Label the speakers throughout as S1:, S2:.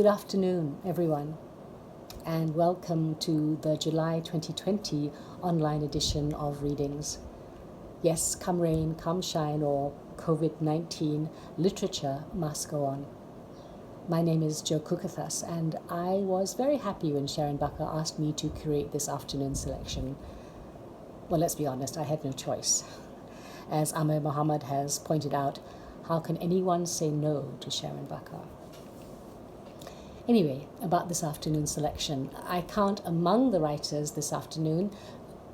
S1: afternoon, everyone, and welcome to the July 2020 online edition of Readings. Yes, come rain, come shine, or COVID-19, literature must go on. My name is Jo Kukathas, and I was very happy when Sharon Bucker asked me to curate this afternoon selection. Well, let's be honest, I had no choice. As Amir Muhammad has pointed out, how can anyone say no to Sharon Bucker? Anyway, about this afternoon's selection, I count among the writers this afternoon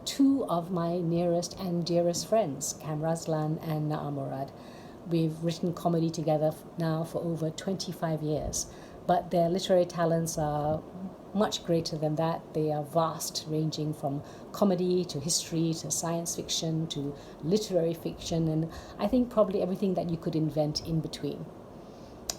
S1: two of my nearest and dearest friends, Kamrazlan and Na'a Murad. We've written comedy together now for over 25 years, but their literary talents are much greater than that. They are vast, ranging from comedy to history to science fiction to literary fiction, and I think probably everything that you could invent in between.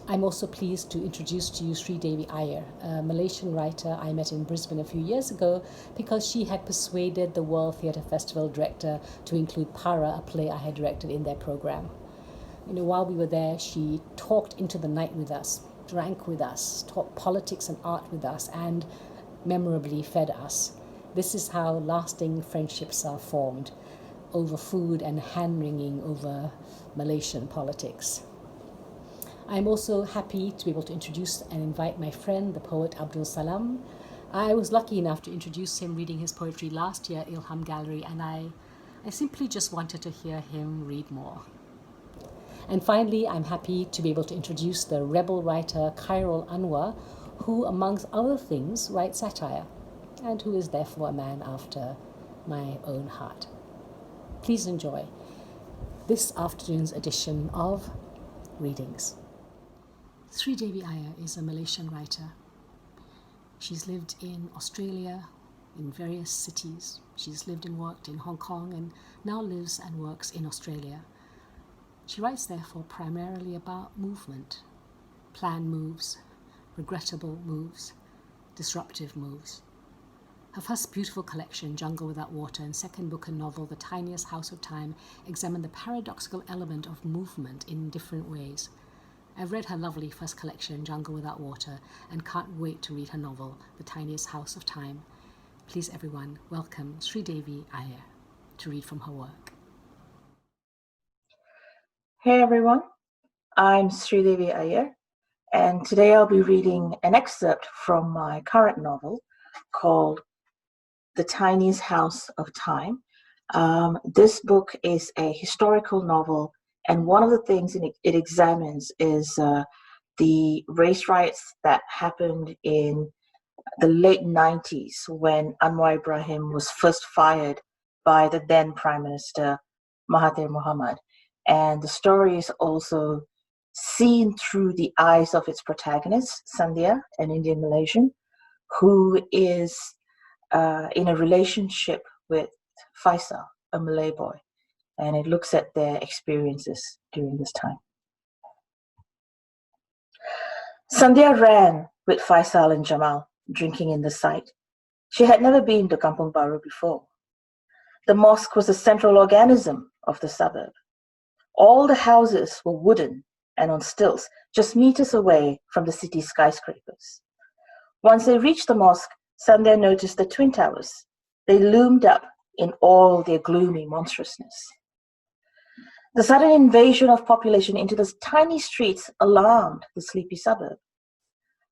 S1: I'm also pleased to introduce to you Sridevi Iyer, a Malaysian writer I met in Brisbane a few years ago because she had persuaded the World Theatre Festival director to include Para, a play I had directed, in their program. While we were there, she talked into the night with us, drank with us, talked politics and art with us, and memorably fed us. This is how lasting friendships are formed, over food and hand-wringing over Malaysian politics. I'm also happy to be able to introduce and invite my friend, the poet Abdul Salam. I was lucky enough to introduce him reading his poetry last year at Ilham Gallery, and I simply just wanted to hear him read more. And finally, I'm happy to be able to introduce the rebel writer Khairul Anwar, who, amongst other things, writes satire, and who is therefore a man after my own heart. Please enjoy this afternoon's edition of Readings. Sridevi Iyer is a Malaysian writer. She's lived in Australia, in various cities. She's lived and worked in Hong Kong and now lives and works in Australia. She writes, therefore, primarily about movement, planned moves, regrettable moves, disruptive moves. Her first beautiful collection, Jungle Without Water, and second book and novel, The Tiniest House of Time, examine the paradoxical element of movement in different ways. I've read her lovely first collection, Jungle Without Water, and can't wait to read her novel, The Tiniest House of Time. Please, everyone, welcome Sridevi Iyer to read from her work.
S2: Hey everyone, I'm Sridevi Iyer, and today I'll be reading an excerpt from my current novel called The Tiniest House of Time. This book is a historical novel, and one of the things it examines is the race riots that happened in the late 90s when Anwar Ibrahim was first fired by the then Prime Minister Mahathir Mohamad. And the story is also seen through the eyes of its protagonist, Sandhya, an Indian Malaysian, who is in a relationship with Faisal, a Malay boy. And it looks at their experiences during this time. Sandhya ran with Faisal and Jamal, drinking in the sight. She had never been to Kampung Baru before. The mosque was the central organism of the suburb. All the houses were wooden and on stilts, just meters away from the city's skyscrapers. Once they reached the mosque, Sandhya noticed the twin towers. They loomed up in all their gloomy monstrousness. The sudden invasion of population into the tiny streets alarmed the sleepy suburb.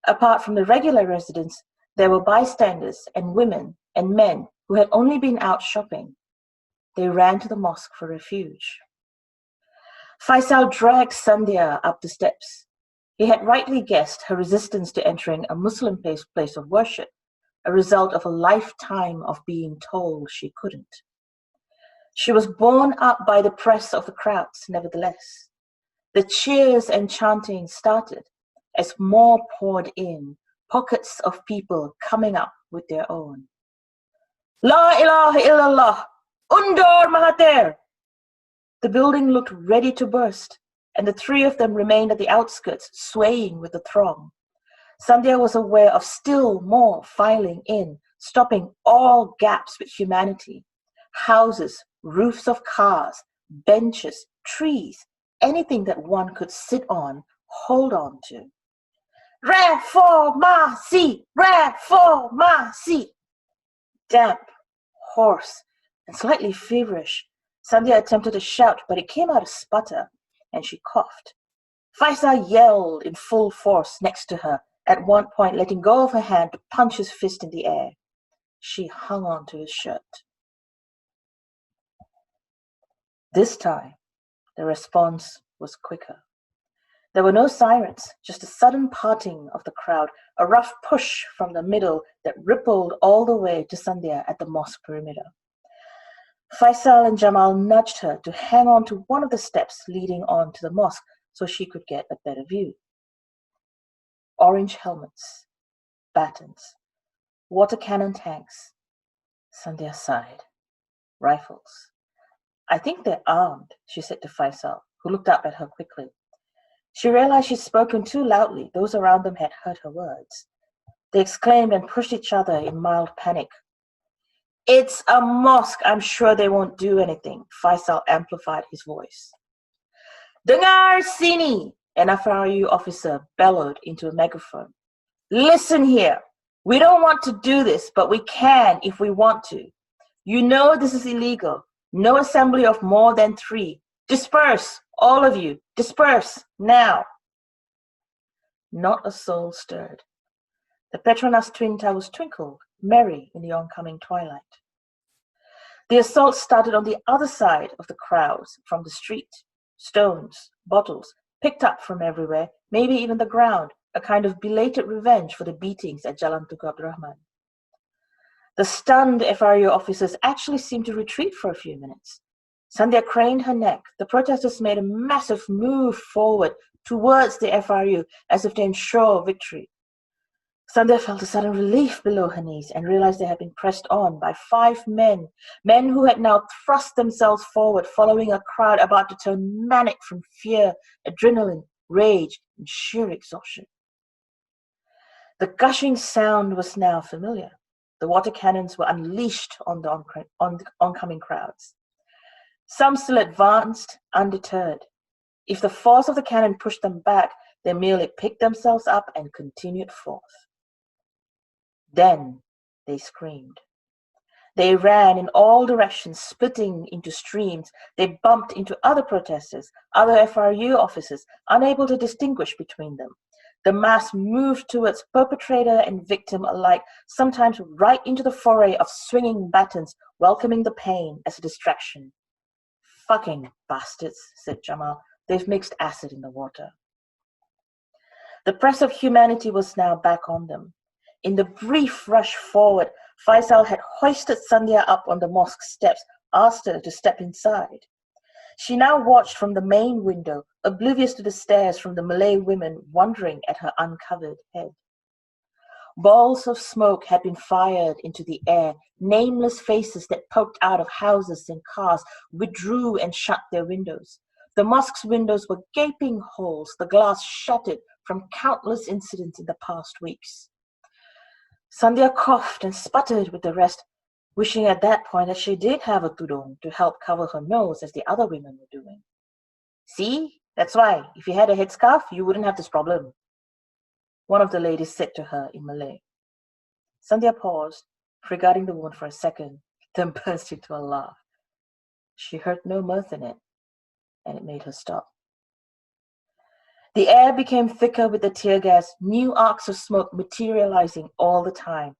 S2: Apart from the regular residents, there were bystanders and women and men who had only been out shopping. They ran to the mosque for refuge. Faisal dragged Sandhya up the steps. He had rightly guessed her resistance to entering a Muslim place of worship, a result of a lifetime of being told she couldn't. She was borne up by the press of the crowds, nevertheless. The cheers and chanting started as more poured in, pockets of people coming up with their own. La ilaha illallah, Undur Mahathir! The building looked ready to burst, and the three of them remained at the outskirts, swaying with the throng. Sandhya was aware of still more filing in, stopping all gaps with humanity. Houses, roofs of cars, benches, trees, anything that one could sit on, hold on to. Reformasi! Reformasi! Damp, hoarse, and slightly feverish, Sandhya attempted to shout, but it came out a sputter, and she coughed. Faisal yelled in full force next to her, at one point letting go of her hand to punch his fist in the air. She hung on to his shirt. This time, the response was quicker. There were no sirens, just a sudden parting of the crowd, a rough push from the middle that rippled all the way to Sandhya at the mosque perimeter. Faisal and Jamal nudged her to hang on to one of the steps leading on to the mosque so she could get a better view. Orange helmets, batons, water cannon tanks. Sandhya sighed. Rifles. I think they're armed, she said to Faisal, who looked up at her quickly. She realized she'd spoken too loudly. Those around them had heard her words. They exclaimed and pushed each other in mild panic. It's a mosque. I'm sure they won't do anything. Faisal amplified his voice. Dengar sini, an FRU officer bellowed into a megaphone. Listen here. We don't want to do this, but we can if we want to. You know this is illegal. No assembly of more than 3. Disperse, all of you. Disperse, now. Not a soul stirred. The Petronas Twin Towers twinkled, merry in the oncoming twilight. The assault started on the other side of the crowds, from the street. Stones, bottles, picked up from everywhere, maybe even the ground, a kind of belated revenge for the beatings at Jalan Tuku Abdul Rahman. The stunned FRU officers actually seemed to retreat for a few minutes. Sandhya craned her neck. The protesters made a massive move forward towards the FRU as if to ensure victory. Sandhya felt a sudden relief below her knees and realized they had been pressed on by 5 men who had now thrust themselves forward, following a crowd about to turn manic from fear, adrenaline, rage, and sheer exhaustion. The gushing sound was now familiar. The water cannons were unleashed on the oncoming crowds. Some still advanced undeterred. If the force of the cannon pushed them back, they merely picked themselves up and continued forth. Then they screamed. They ran in all directions, splitting into streams. They bumped into other protesters, other FRU officers, unable to distinguish between them. The mass moved towards perpetrator and victim alike, sometimes right into the foray of swinging batons, welcoming the pain as a distraction. Fucking bastards, said Jamal. They've mixed acid in the water. The press of humanity was now back on them. In the brief rush forward, Faisal had hoisted Sandhya up on the mosque steps, asked her to step inside. She now watched from the main window, oblivious to the stares from the Malay women wondering at her uncovered head. Balls of smoke had been fired into the air. Nameless faces that poked out of houses and cars withdrew and shut their windows. The mosque's windows were gaping holes, the glass shattered from countless incidents in the past weeks. Sandhya coughed and sputtered with the rest, wishing at that point that she did have a tudung to help cover her nose as the other women were doing. See, that's why, if you had a headscarf, you wouldn't have this problem, one of the ladies said to her in Malay. Sandhya paused, regarding the wound for a second, then burst into a laugh. She heard no mirth in it, and it made her stop. The air became thicker with the tear gas, new arcs of smoke materializing all the time.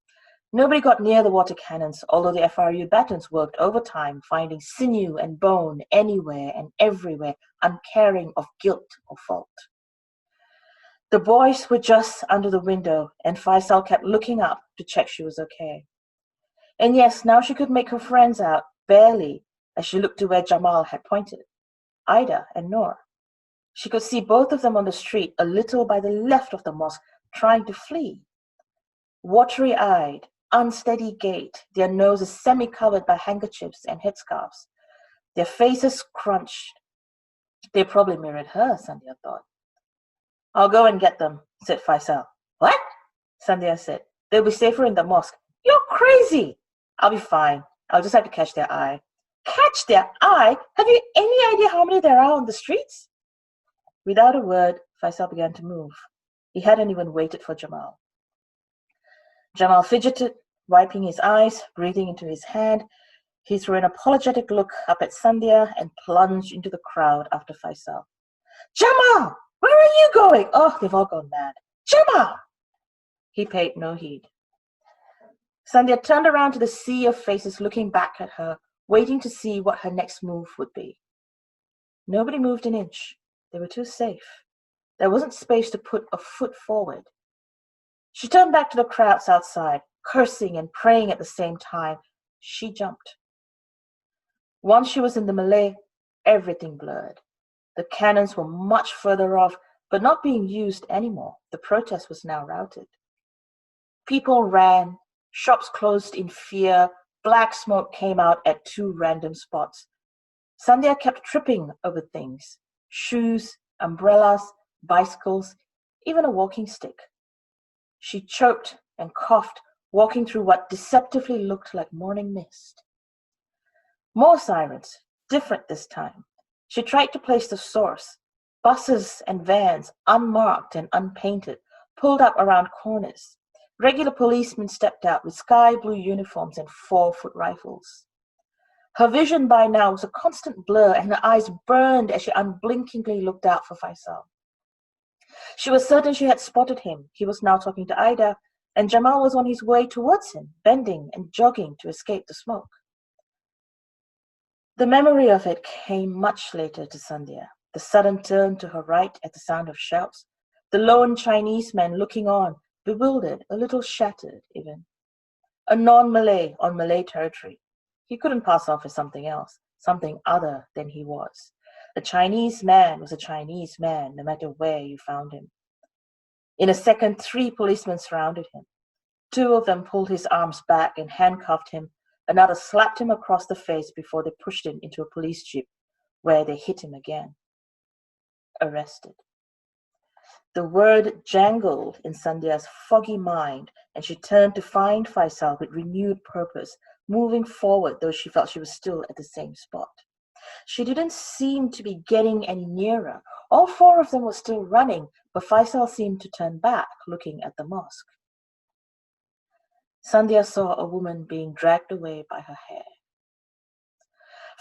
S2: Nobody got near the water cannons, although the FRU batons worked overtime, finding sinew and bone anywhere and everywhere, uncaring of guilt or fault. The boys were just under the window, and Faisal kept looking up to check she was okay. And yes, now she could make her friends out, barely, as she looked to where Jamal had pointed. Ida and Noor. She could see both of them on the street, a little by the left of the mosque, trying to flee. Watery-eyed, unsteady gait, their noses semi-covered by handkerchiefs and headscarves. Their faces crunched. They probably mirrored her, Sandhya thought. I'll go and get them, said Faisal. What? Sandhya said. They'll be safer in the mosque. You're crazy. I'll be fine. I'll just have to catch their eye. Catch their eye? Have you any idea how many there are on the streets? Without a word, Faisal began to move. He hadn't even waited for Jamal. Jamal fidgeted, wiping his eyes, breathing into his hand. He threw an apologetic look up at Sandhya and plunged into the crowd after Faisal. Jamal! Where are you going? Oh, they've all gone mad. Jamal! He paid no heed. Sandhya turned around to the sea of faces looking back at her, waiting to see what her next move would be. Nobody moved an inch. They were too safe. There wasn't space to put a foot forward. She turned back to the crowds outside, cursing and praying at the same time. She jumped. Once she was in the melee, everything blurred. The cannons were much further off, but not being used anymore. The protest was now routed. People ran, shops closed in fear, black smoke came out at 2 random spots. Sandhya kept tripping over things: shoes, umbrellas, bicycles, even a walking stick. She choked and coughed, walking through what deceptively looked like morning mist. More sirens, different this time. She tried to place the source. Buses and vans, unmarked and unpainted, pulled up around corners. Regular policemen stepped out with sky blue uniforms and 4-foot rifles. Her vision by now was a constant blur, and her eyes burned as she unblinkingly looked out for Faisal. She was certain she had spotted him. He was now talking to Ida, and Jamal was on his way towards him, bending and jogging to escape the smoke. The memory of it came much later to Sandhya. The sudden turn to her right at the sound of shouts, the lone Chinese man looking on, bewildered, a little shattered even. A non-Malay on Malay territory. He couldn't pass off as something else, something other than he was. A Chinese man was a Chinese man, no matter where you found him. In a second, 3 policemen surrounded him. 2 of them pulled his arms back and handcuffed him. Another slapped him across the face before they pushed him into a police jeep, where they hit him again. Arrested. The word jangled in Sandhya's foggy mind, and she turned to find Faisal with renewed purpose, moving forward, though she felt she was still at the same spot. She didn't seem to be getting any nearer. All 4 of them were still running, but Faisal seemed to turn back, looking at the mosque. Sandhya saw a woman being dragged away by her hair.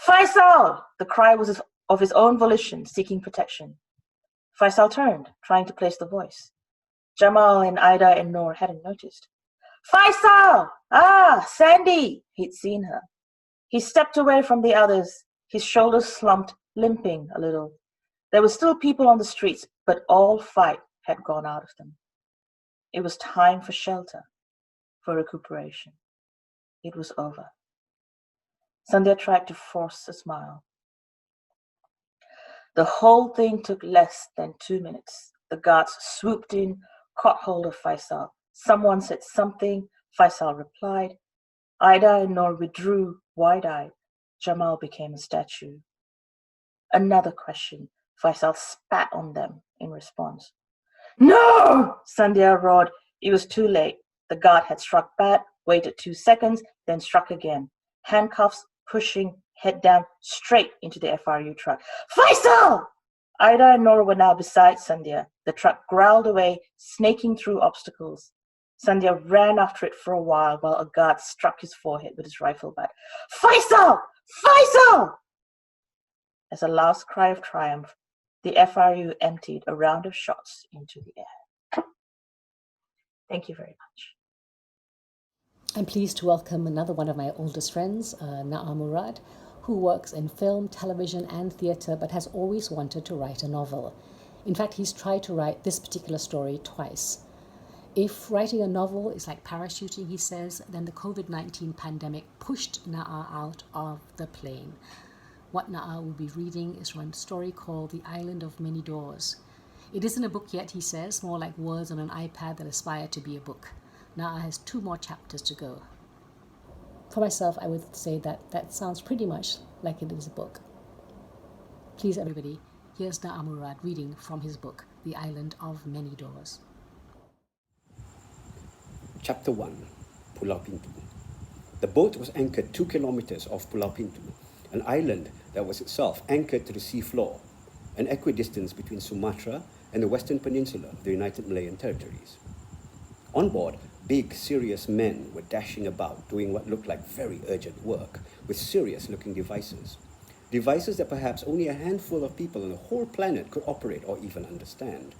S2: Faisal! The cry was of his own volition, seeking protection. Faisal turned, trying to place the voice. Jamal and Ida and Noor hadn't noticed. Faisal! Ah, Sandy! He'd seen her. He stepped away from the others, his shoulders slumped, limping a little. There were still people on the streets, but all fight had gone out of them. It was time for shelter, for recuperation. It was over. Sandhya tried to force a smile. The whole thing took less than 2 minutes. The guards swooped in, caught hold of Faisal. Someone said something. Faisal replied. Ida and Noor withdrew, wide-eyed. Jamal became a statue. Another question. Faisal spat on them in response. No! Sandhya roared. It was too late. The guard had struck back, waited 2 seconds, then struck again. Handcuffs, pushing, head down, straight into the FRU truck. Faisal! Ida and Noor were now beside Sandhya. The truck growled away, snaking through obstacles. Sandhya ran after it for a while a guard struck his forehead with his rifle butt. Faisal! Faisal! As a last cry of triumph, the FRU emptied a round of shots into the air. Thank you very much.
S1: I'm pleased to welcome another one of my oldest friends, Na'a Murad, who works in film, television, and theatre, but has always wanted to write a novel. In fact, he's tried to write this particular story twice. If writing a novel is like parachuting, he says, then the COVID-19 pandemic pushed Na'a out of the plane. What Na'a will be reading is from a story called The Island of Many Doors. It isn't a book yet, he says, more like words on an iPad that aspire to be a book. Na'a has 2 more chapters to go. For myself, I would say that sounds pretty much like it is a book. Please, everybody, here's Na'a Murad reading from his book, The Island of Many Doors.
S3: Chapter 1, Pulau Pintu. The boat was anchored 2 kilometers off Pulau Pintu, an island that was itself anchored to the sea floor, an equidistance between Sumatra and the Western Peninsula of the United Malayan Territories. On board, big, serious men were dashing about, doing what looked like very urgent work, with serious-looking devices. Devices that perhaps only a handful of people on the whole planet could operate or even understand.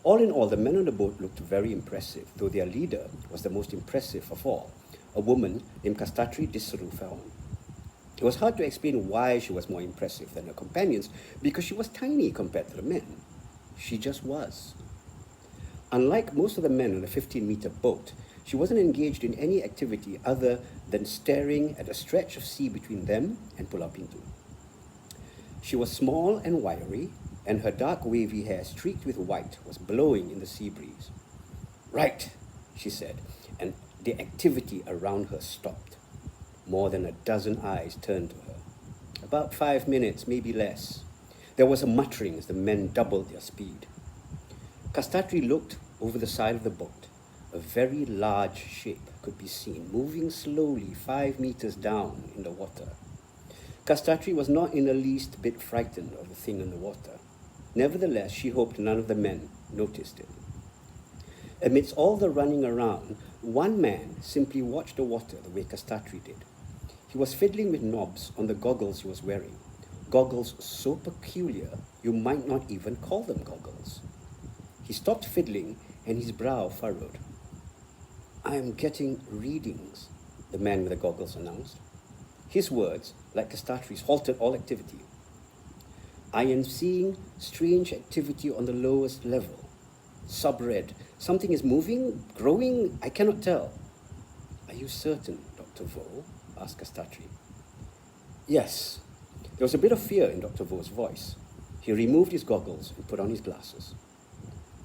S3: All in all, the men on the boat looked very impressive, though their leader was the most impressive of all, a woman named Kastatri Disseru Feon. It was hard to explain why she was more impressive than her companions, because she was tiny compared to the men. She just was. Unlike most of the men on the 15-meter boat, she wasn't engaged in any activity other than staring at a stretch of sea between them and Pulau Pintu. She was small and wiry, and her dark wavy hair streaked with white was blowing in the sea breeze. "Right," she said, and the activity around her stopped. More than a dozen eyes turned to her. About 5 minutes, maybe less. There was a muttering as the men doubled their speed. Kastatri looked over the side of the boat. A very large shape could be seen, moving slowly 5 meters down in the water. Kastatri was not in the least bit frightened of the thing in the water. Nevertheless, she hoped none of the men noticed it. Amidst all the running around, one man simply watched the water the way Kastatri did. He was fiddling with knobs on the goggles he was wearing. Goggles so peculiar, you might not even call them goggles. He stopped fiddling and his brow furrowed. "I am getting readings," the man with the goggles announced. His words, like Kastatri's, halted all activity. "I am seeing strange activity on the lowest level. Sub-red. Something is moving, growing, I cannot tell." "Are you certain, Dr. Vo?" asked Kastatri. "Yes." There was a bit of fear in Dr. Vo's voice. He removed his goggles and put on his glasses.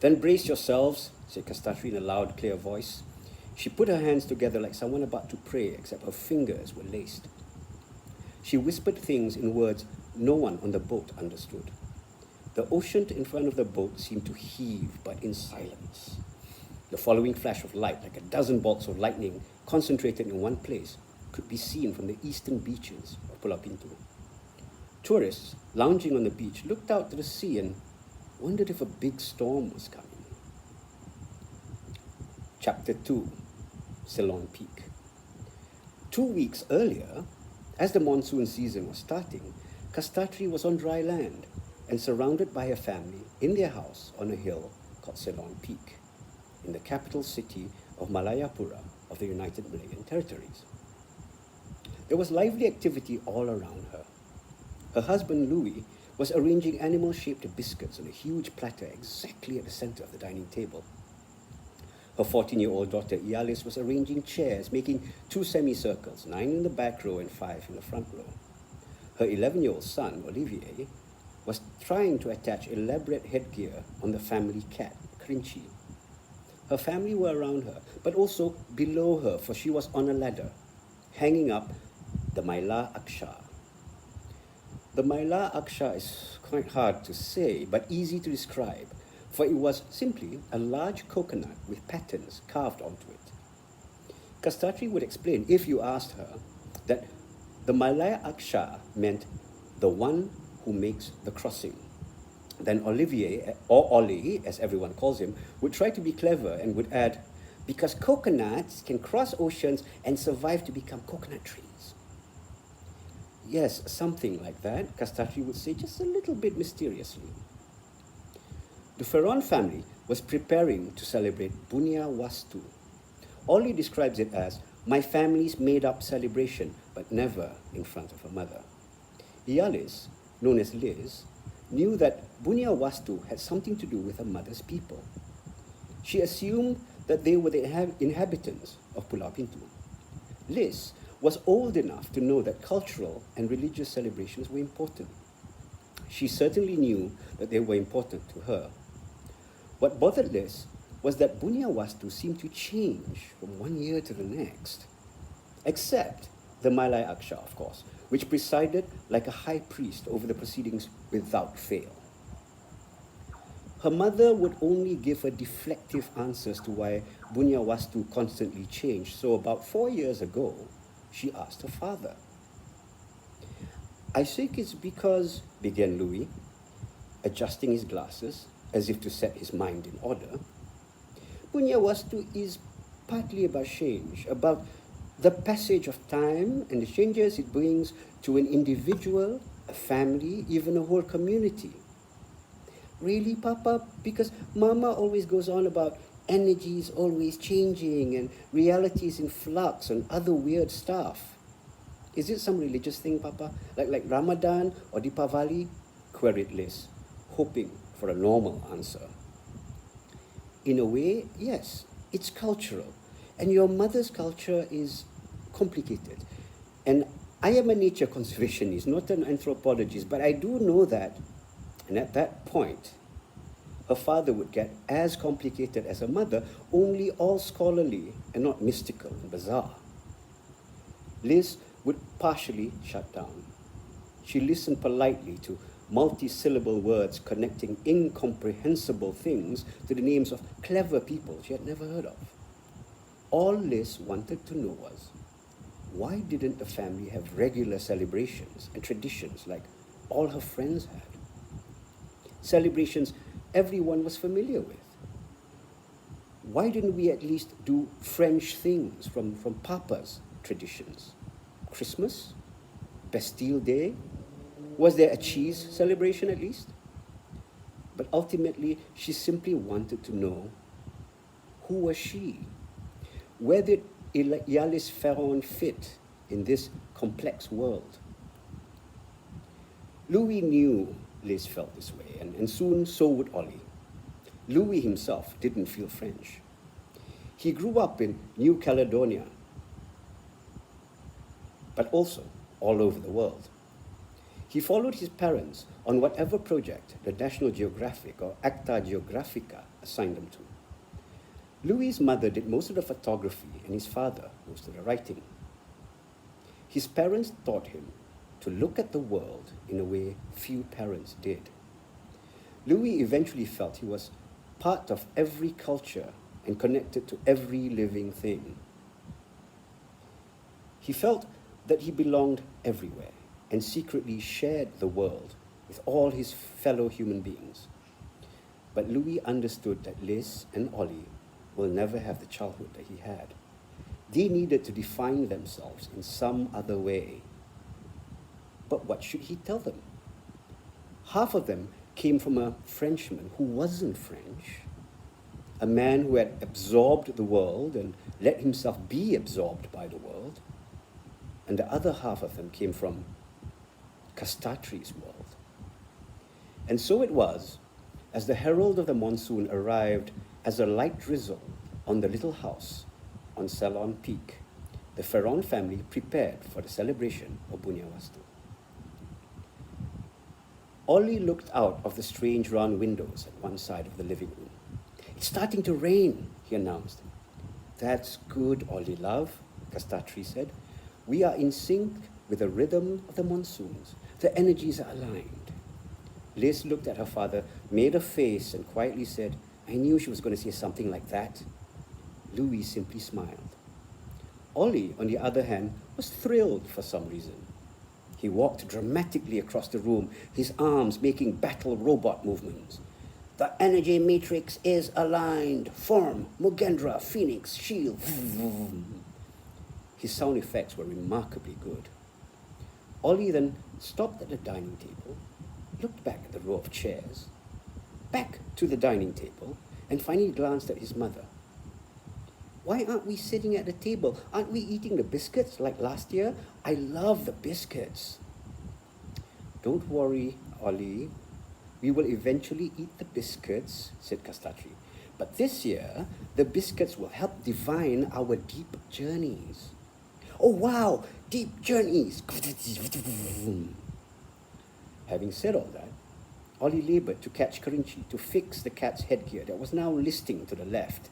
S3: "Then brace yourselves," said Kastatri in a loud, clear voice. She put her hands together like someone about to pray, except her fingers were laced. She whispered things in words no one on the boat understood. The ocean in front of the boat seemed to heave, but in silence. The following flash of light, like a dozen bolts of lightning concentrated in one place, could be seen from the eastern beaches of Pulau Pintu. Tourists lounging on the beach looked out to the sea and wondered if a big storm was coming. Chapter 2, Ceylon Peak. 2 weeks earlier, as the monsoon season was starting, Kastatri was on dry land and surrounded by her family in their house on a hill called Ceylon Peak, in the capital city of Malayapura of the United Malayan Territories. There was lively activity all around her. Her husband, Louis, was arranging animal-shaped biscuits on a huge platter exactly at the center of the dining table. Her 14-year-old daughter, Ialis, was arranging chairs, making 2 semicircles, 9 in the back row and 5 in the front row. Her 11-year-old son, Olivier, was trying to attach elaborate headgear on the family cat, Krinchi. Her family were around her, but also below her, for she was on a ladder, hanging up the Maila Aksha. The Maila Aksha is quite hard to say, but easy to describe, for it was simply a large coconut with patterns carved onto it. Kastatri would explain, if you asked her, that the Malaya Aksha meant the one who makes the crossing. Then Olivier, or Ollie, as everyone calls him, would try to be clever and would add, because coconuts can cross oceans and survive to become coconut trees. Yes, something like that, Kastatri would say, just a little bit mysteriously. The Feron family was preparing to celebrate Bunia Wastu. Ollie describes it as my family's made-up celebration, but never in front of her mother. Ialis, known as Liz, knew that Bunia Wastu had something to do with her mother's people. She assumed that they were the inhabitants of Pulau Pintu. Liz was old enough to know that cultural and religious celebrations were important. She certainly knew that they were important to her. What bothered Liz was that Bunia Wastu seemed to change from one year to the next, except the Malay Aksha, of course, which presided like a high priest over the proceedings without fail. Her mother would only give her deflective answers to why Bunia Wastu constantly changed, so about 4 years ago, she asked her father. I think it's because, began Louis, adjusting his glasses as if to set his mind in order. Punya Wastu is partly about change, about the passage of time and the changes it brings to an individual, a family, even a whole community. Really, Papa? Because Mama always goes on about energies always changing and realities in flux and other weird stuff. Is it some religious thing, Papa? Like Ramadan or Deepavali? Queried Liz, hoping for a normal answer. In a way, yes, it's cultural. And your mother's culture is complicated. And I am a nature conservationist, not an anthropologist, but I do know that, and at that point, her father would get as complicated as her mother, only all scholarly and not mystical and bizarre. Liz would partially shut down. She listened politely to multi-syllable words connecting incomprehensible things to the names of clever people she had never heard of. All Liz wanted to know was, why didn't the family have regular celebrations and traditions like all her friends had? Celebrations everyone was familiar with. Why didn't we at least do French things from Papa's traditions? Christmas? Bastille Day? Was there a cheese celebration at least? But ultimately, she simply wanted to know, who was she? Where did Yalis Ferron fit in this complex world? Louis knew Liz felt this way, and soon so would Ollie. Louis himself didn't feel French. He grew up in New Caledonia, but also all over the world. He followed his parents on whatever project the National Geographic or Acta Geographica assigned them to. Louis's mother did most of the photography and his father most of the writing. His parents taught him to look at the world in a way few parents did. Louis eventually felt he was part of every culture and connected to every living thing. He felt that he belonged everywhere and secretly shared the world with all his fellow human beings. But Louis understood that Liz and Ollie will never have the childhood that he had. They needed to define themselves in some other way. But what should he tell them? Half of them came from a Frenchman who wasn't French, a man who had absorbed the world and let himself be absorbed by the world, and the other half of them came from Kastatri's world. And so it was, as the herald of the monsoon arrived as a light drizzle on the little house on Ceylon Peak, the Ferron family prepared for the celebration of Punya Wastu. Ollie looked out of the strange round windows at one side of the living room. "It's starting to rain," he announced. "That's good, Ollie love," Kastatri said. "We are in sync with the rhythm of the monsoons. The energies are aligned." Liz looked at her father, made a face, and quietly said, "I knew she was going to say something like that." Louis simply smiled. Ollie, on the other hand, was thrilled for some reason. He walked dramatically across the room, his arms making battle robot movements. "The energy matrix is aligned. Form, Mugendra, Phoenix, Shield." His sound effects were remarkably good. Ollie then stopped at the dining table, looked back at the row of chairs, back to the dining table, and finally glanced at his mother. "Why aren't we sitting at the table? Aren't we eating the biscuits like last year? I love the biscuits." "Don't worry, Ollie. We will eventually eat the biscuits," said Kastatri. "But this year, the biscuits will help divine our deep journeys." "Oh, wow! Deep journeys!" Having said all that, Ollie labored to catch Kerinci to fix the cat's headgear that was now listing to the left.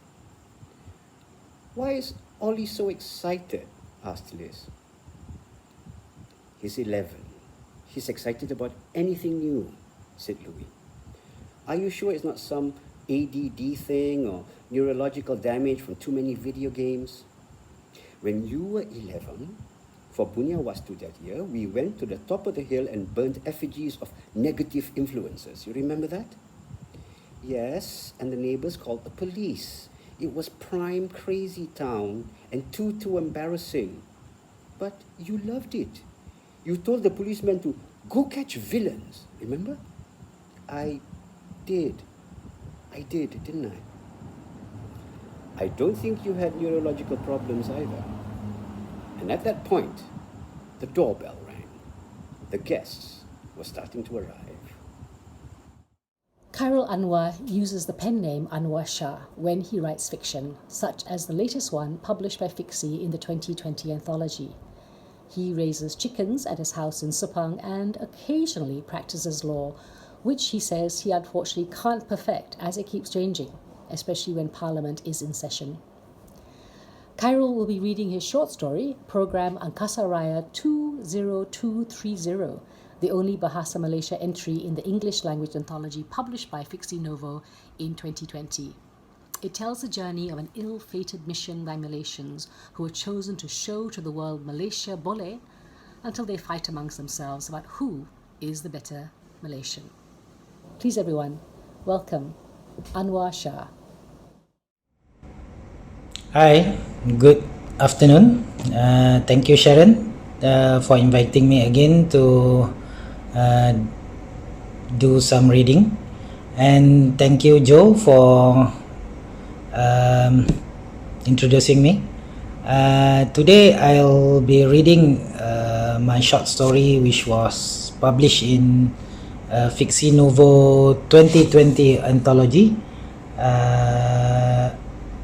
S3: "Why is Ollie so excited?" asked Liz. "He's 11. He's excited about anything new," said Louis. "Are you sure it's not some ADD thing or neurological damage from too many video games? When you were 11, for Punya Wastu that year, we went to the top of the hill and burnt effigies of negative influences. You remember that? Yes, and the neighbors called the police. It was prime crazy town and too embarrassing. But you loved it. You told the policemen to go catch villains, remember? I did. I did, didn't I? I don't think you had neurological problems either. And at that point, the doorbell rang. The guests were starting to arrive.
S1: Khairul Anwar uses the pen name Anwar Shah when he writes fiction, such as the latest one published by Fixie in the 2020 anthology. He raises chickens at his house in Sepang and occasionally practices law, which he says he unfortunately can't perfect as it keeps changing, especially when Parliament is in session. Khairul will be reading his short story, Program Angkasa Raya 20230, the only Bahasa Malaysia entry in the English language anthology published by Fixie Novo in 2020. It tells the journey of an ill-fated mission by Malaysians who are chosen to show to the world Malaysia boleh until they fight amongst themselves about who is the better Malaysian. Please everyone, welcome Anwar Shah.
S4: Hi, good afternoon. Thank you, Sharon, for inviting me again to do some reading. And thank you, Joe, for introducing me. Today I'll be reading my short story, which was published in Fixie Novo 2020 anthology.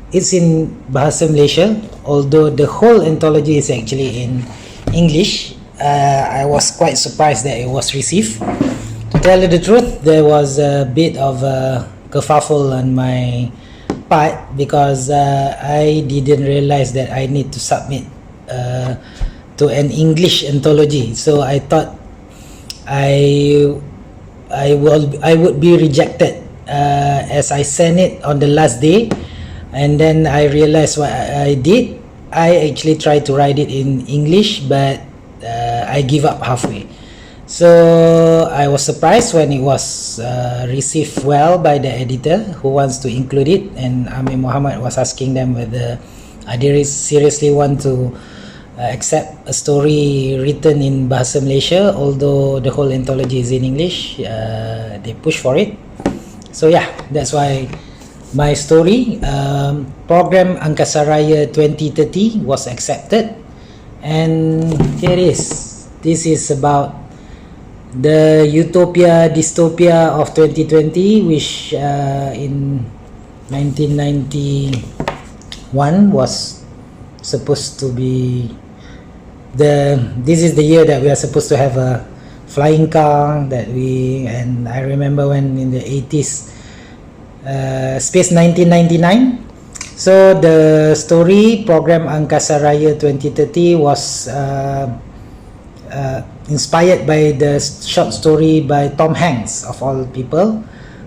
S4: It's in Bahasa Malaysia, although the whole anthology is actually in English. I was quite surprised that it was received. To tell you the truth, there was a bit of a kerfuffle on my part because I didn't realize that I need to submit to an English anthology. So I thought I would be rejected as I sent it on the last day, and then I realized what I did. I actually tried to write it in English, but I give up halfway. So I was surprised when it was received well by the editor who wants to include it, and Amir Muhammad was asking them whether I seriously want to accept a story written in Bahasa Malaysia, although the whole anthology is in English. They push for it. So yeah, that's why my story, Program Angkasa Raya 2030, was accepted, and here it is. This is about the utopia dystopia of 2020, which in 1991 was supposed to be this is the year that we are supposed to have a flying car and I remember when in the 80s, Space 1999. So the story Program Angkasa Raya 2030 was inspired by the short story by Tom Hanks, of all people,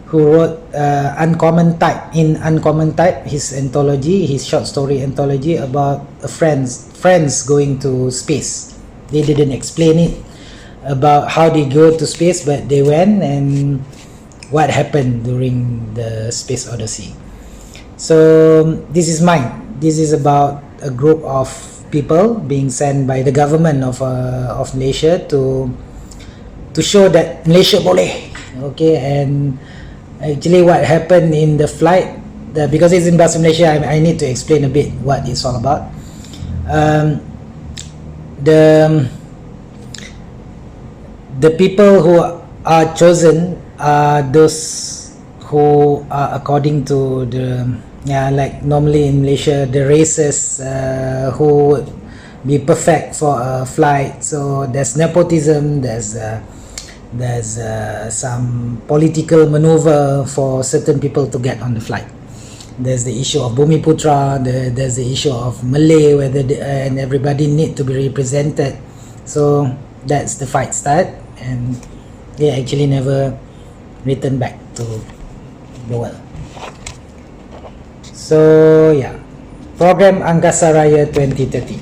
S4: who wrote Uncommon Type, his anthology, his short story anthology about friends going to space. They didn't explain it about how they go to space, but they went and what happened during the space odyssey. So this is mine. This is about a group of people being sent by the government of Malaysia to show that Malaysia boleh. Okay, and actually what happened in the flight, because it's in Bahasa Malaysia, I need to explain a bit what it's all about. The people who are chosen are those who are according to the like normally in Malaysia, the races who would be perfect for a flight. So there's nepotism, there's some political maneuver for certain people to get on the flight. There's the issue of Bumiputra, there's the issue of Malay, and everybody need to be represented. So that's the fight start, and they actually never return back to the world. So yeah, Program Angkasa Raya 2030.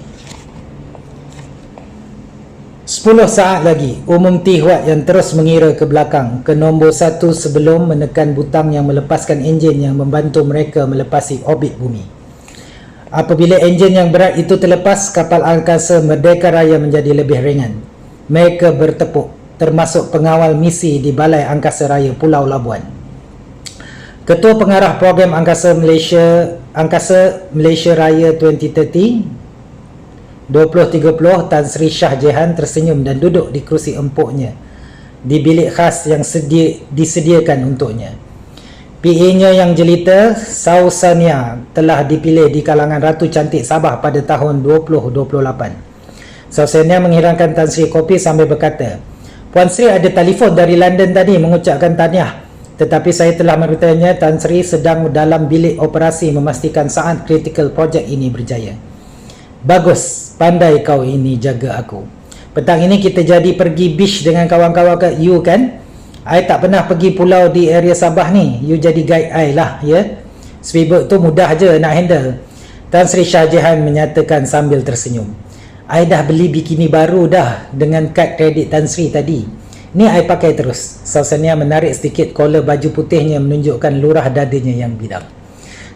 S4: 10 saat lagi, umum Tihwat yang terus mengira ke belakang ke nombor 1 sebelum menekan butang yang melepaskan enjin yang membantu mereka melepasi orbit bumi. Apabila enjin yang berat itu terlepas, kapal angkasa Merdeka Raya menjadi lebih ringan. Mereka bertepuk, termasuk pengawal misi di Balai Angkasa Raya Pulau Labuan. Ketua Pengarah Program Angkasa Malaysia Raya 2030 2030 Tan Sri Shah Jehan tersenyum dan duduk di kerusi empuknya di bilik khas yang disediakan untuknya. PA-nya yang jelita, Sausania, telah dipilih di kalangan Ratu Cantik Sabah pada tahun 2028. Sausania menghilangkan Tan Sri kopi sambil berkata, "Puan Sri ada telefon dari London tadi mengucapkan tahniah. Tetapi saya telah memberitahunya Tan Sri sedang dalam bilik operasi memastikan saat kritikal projek ini berjaya." "Bagus, pandai kau ini jaga aku. Petang ini kita jadi pergi beach dengan kawan-kawan kat you kan? I tak pernah pergi pulau di area Sabah ni. You jadi guide I lah, ya? Speedboat tu mudah je nak handle." Tan Sri Shah Jehan menyatakan sambil tersenyum, "I dah beli bikini baru dah dengan kad kredit Tan Sri tadi. Ni I pakai terus." Sausania menarik sedikit kolor baju putihnya menunjukkan lurah dadanya yang bidang.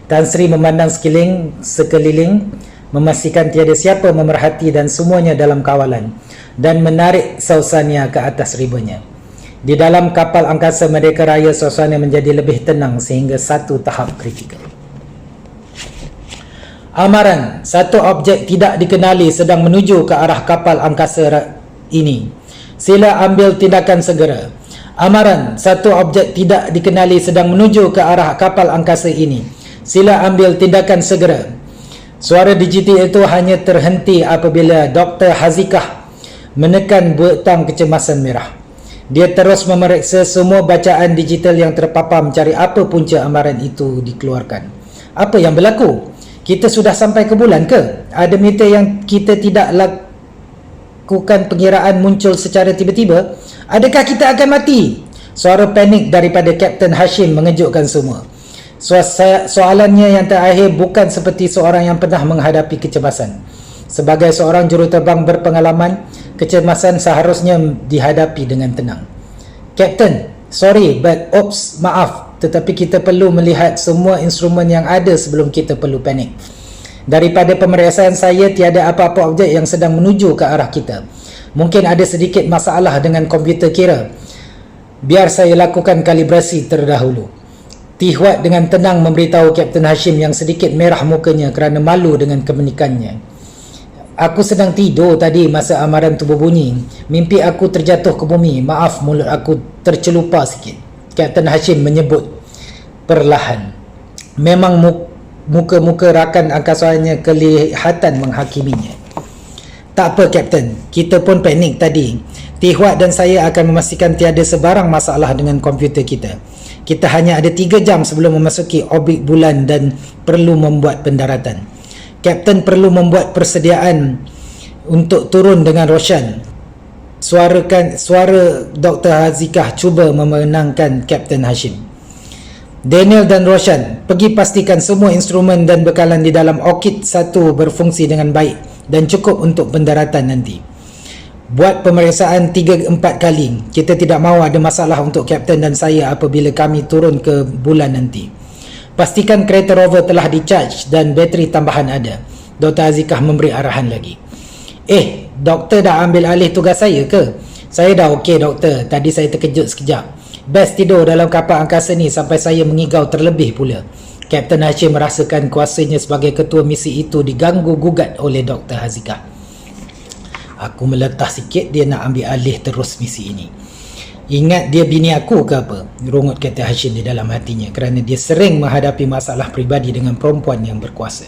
S4: Tan Sri memandang sekeliling, memastikan tiada siapa memerhati dan semuanya dalam kawalan, dan menarik Sausania ke atas ribanya. Di dalam kapal angkasa Merdeka Raya, suasana menjadi lebih tenang sehingga satu tahap kritikal. Amaran, satu objek tidak dikenali sedang menuju ke arah kapal angkasa ini. Sila ambil tindakan segera. Amaran, satu objek tidak dikenali sedang menuju ke arah kapal angkasa ini. Sila ambil tindakan segera. Suara digital itu hanya terhenti apabila Dr. Hazikah menekan butang kecemasan merah. Dia terus memeriksa semua bacaan digital yang terpapar mencari apa punca amaran itu dikeluarkan. Apa yang berlaku? Kita sudah sampai ke bulan ke? Ada meteor yang kita tidak lakukan pengiraan muncul secara tiba-tiba? Adakah kita akan mati? Suara panik daripada Kapten Hashim mengejutkan semua. Soalannya yang terakhir bukan seperti seorang yang pernah menghadapi kecemasan. Sebagai seorang juruterbang berpengalaman, kecemasan seharusnya dihadapi dengan tenang. "Kapten, sorry but maaf, tetapi kita perlu melihat semua instrumen yang ada sebelum kita perlu panik. Daripada pemeriksaan saya, tiada apa-apa objek yang sedang menuju ke arah kita. Mungkin ada sedikit masalah dengan komputer kira. Biar saya lakukan kalibrasi terdahulu." Tihwat dengan tenang memberitahu Kapten Hashim yang sedikit merah mukanya kerana malu dengan kemenikannya. "Aku sedang tidur tadi masa amaran tu berbunyi. Mimpi aku terjatuh ke bumi. Maaf, mulut aku tercelupa sikit." Kapten Hashim menyebut perlahan. Memang muka-muka rakan angkasanya kelihatan menghakiminya. "Tak apa, Kapten. Kita pun panik tadi. Tihwat dan saya akan memastikan tiada sebarang masalah dengan komputer kita. Kita hanya ada 3 jam sebelum memasuki orbit bulan dan perlu membuat pendaratan. Kapten perlu membuat persediaan untuk turun dengan Roshan." Suara Dr. Hazikah cuba memenangkan Kapten Hashim. "Daniel dan Roshan, pergi pastikan semua instrumen dan bekalan di dalam Orchid 1 berfungsi dengan baik dan cukup untuk pendaratan nanti. Buat pemeriksaan 3-4 kali. Kita tidak mahu ada masalah untuk Kapten dan saya apabila kami turun ke bulan nanti. Pastikan kereta rover telah di-charge dan bateri tambahan ada." Dr. Hazikah memberi arahan lagi. Doktor dah ambil alih tugas saya ke? Saya dah okey, Doktor. Tadi saya terkejut sekejap. Best tidur dalam kapal angkasa ni sampai saya mengigau terlebih pula." Kapten Hashim merasakan kuasanya sebagai ketua misi itu diganggu gugat oleh Dr. Hazikah. "Aku meletah sikit dia nak ambil alih terus misi ini. Ingat dia bini aku ke apa?" rungut Kapten Hashim di dalam hatinya kerana dia sering menghadapi masalah peribadi dengan perempuan yang berkuasa.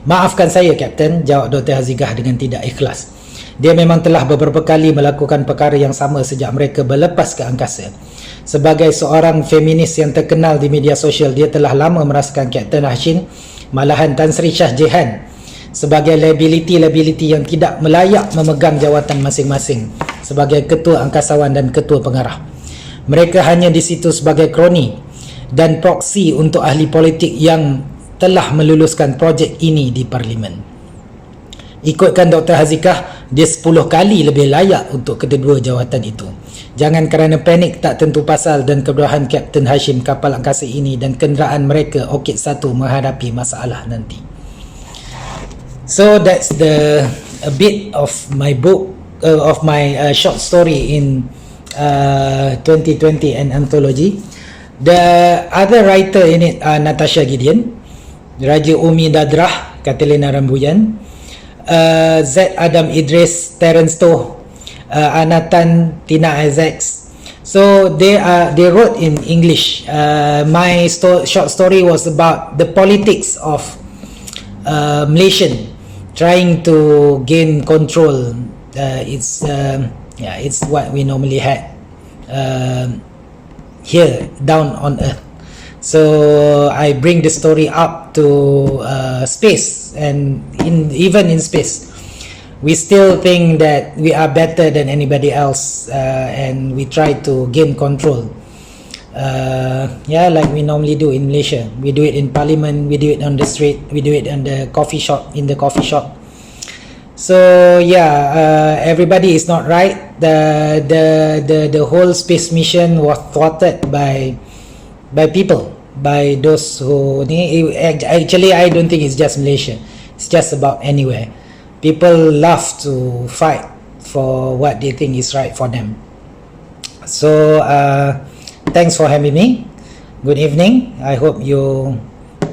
S4: "Maafkan saya, Kapten," jawab Dr. Hazikah dengan tidak ikhlas. Dia memang telah beberapa kali melakukan perkara yang sama sejak mereka berlepas ke angkasa. Sebagai seorang feminis yang terkenal di media sosial, dia telah lama merasakan Kapten Hashim, malahan Tan Sri Shah Jehan, sebagai liability yang tidak melayak memegang jawatan masing-masing sebagai ketua angkasawan dan ketua pengarah. Mereka hanya di situ sebagai kroni dan proksi untuk ahli politik yang telah meluluskan projek ini di Parlimen. Ikutkan Dr. Hazikah, dia 10 kali lebih layak untuk kedua jawatan itu. Jangan kerana panik tak tentu pasal dan kebodohan Kapten Hashim kapal angkasa ini dan kenderaan mereka Orchid 1 menghadapi masalah nanti. So that's a bit of my book, of my short story in 2020 and anthology. The other writer in it are Natasha Gideon, Raja Umi Dadrah, Catalina Rambuyan, Z. Adam Idris, Terence Toh, Anatan, Tina Isaacs. So they wrote in English. My short story was about the politics of Malaysian trying to gain control. It's what we normally had here down on earth. So I bring the story up to space, and even in space we still think that we are better than anybody else, and we try to gain control, like we normally do in Malaysia. We do it in parliament, we do it on the street, we do it in the coffee shop. So everybody is not right. The whole space mission was thwarted by people, by those who actually, I don't think it's just Malaysia, it's just about anywhere. People love to fight for what they think is right for them. So thanks for having me. Good evening. I hope you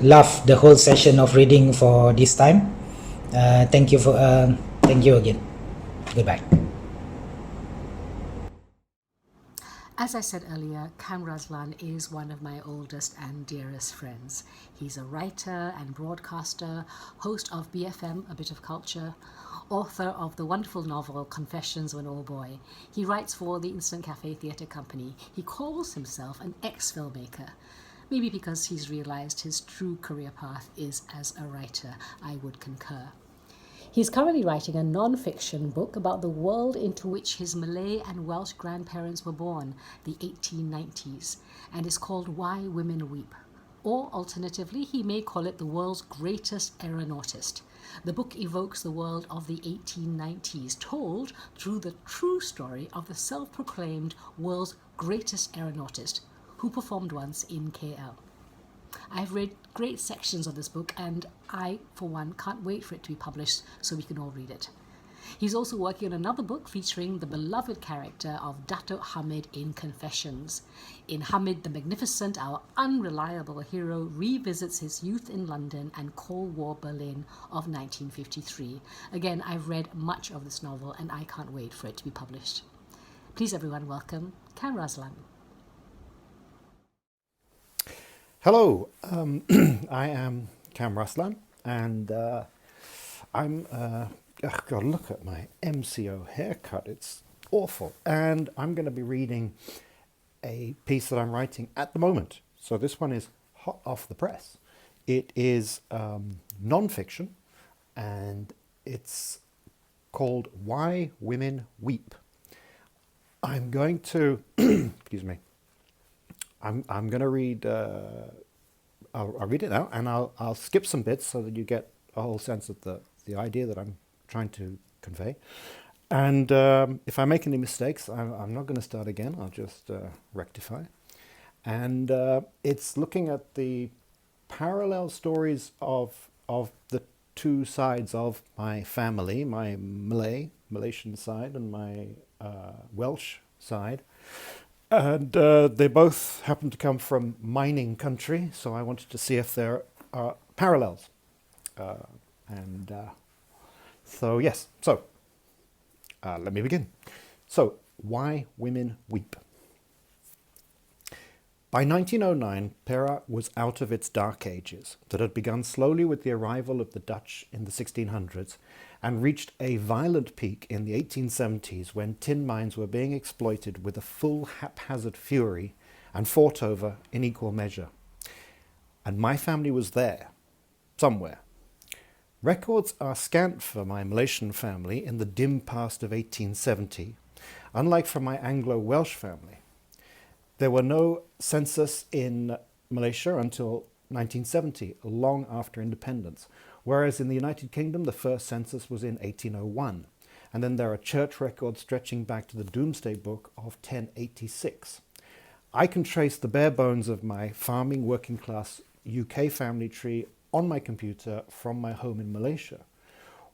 S4: love the whole session of reading for this time. Thank you again. Goodbye.
S1: As I said earlier, Kam Razlan is one of my oldest and dearest friends. He's a writer and broadcaster, host of BFM, A Bit of Culture, author of the wonderful novel Confessions of an Old Boy. He writes for the Instant Cafe Theatre Company. He calls himself an ex-filmmaker, maybe because he's realised his true career path is as a writer. I would concur. He's currently writing a non-fiction book about the world into which his Malay and Welsh grandparents were born, the 1890s, and it's called Why Women Weep. Or alternatively, he may call it the world's greatest aeronautist. The book evokes the world of the 1890s, told through the true story of the self-proclaimed world's greatest aeronautist, who performed once in KL. I've read great sections of this book, and I, for one, can't wait for it to be published so we can all read it. He's also working on another book featuring the beloved character of Dato' Hamid in Confessions. In Hamid the Magnificent, our unreliable hero revisits his youth in London and Cold War Berlin of 1953. Again, I've read much of this novel, and I can't wait for it to be published. Please, everyone, welcome Kam Razlan.
S5: Hello, I am Kam Razlan, and I'm, God, look at my MCO haircut, it's awful. And I'm going to be reading a piece that I'm writing at the moment. So this one is hot off the press. It is non-fiction, and it's called Why Women Weep. I'm going to, excuse me, I'm going to read, I'll read it now, and I'll skip some bits so that you get a whole sense of the idea that I'm trying to convey. And if I make any mistakes, I'm not going to start again, I'll just rectify. And it's looking at the parallel stories of the two sides of my family, my Malaysian side, and my Welsh side. And they both happen to come from mining country, so I wanted to see if there are parallels. So let me begin. So, why women weep. By 1909, Perak was out of its dark ages that had begun slowly with the arrival of the Dutch in the 1600s and reached a violent peak in the 1870s when tin mines were being exploited with a full haphazard fury and fought over in equal measure. And my family was there, somewhere. Records are scant for my Malaysian family in the dim past of 1870, unlike for my Anglo-Welsh family. There were no census in Malaysia until 1970, long after independence, whereas in the United Kingdom the first census was in 1801, and then there are church records stretching back to the Domesday Book of 1086. I can trace the bare bones of my farming working class UK family tree on my computer from my home in Malaysia,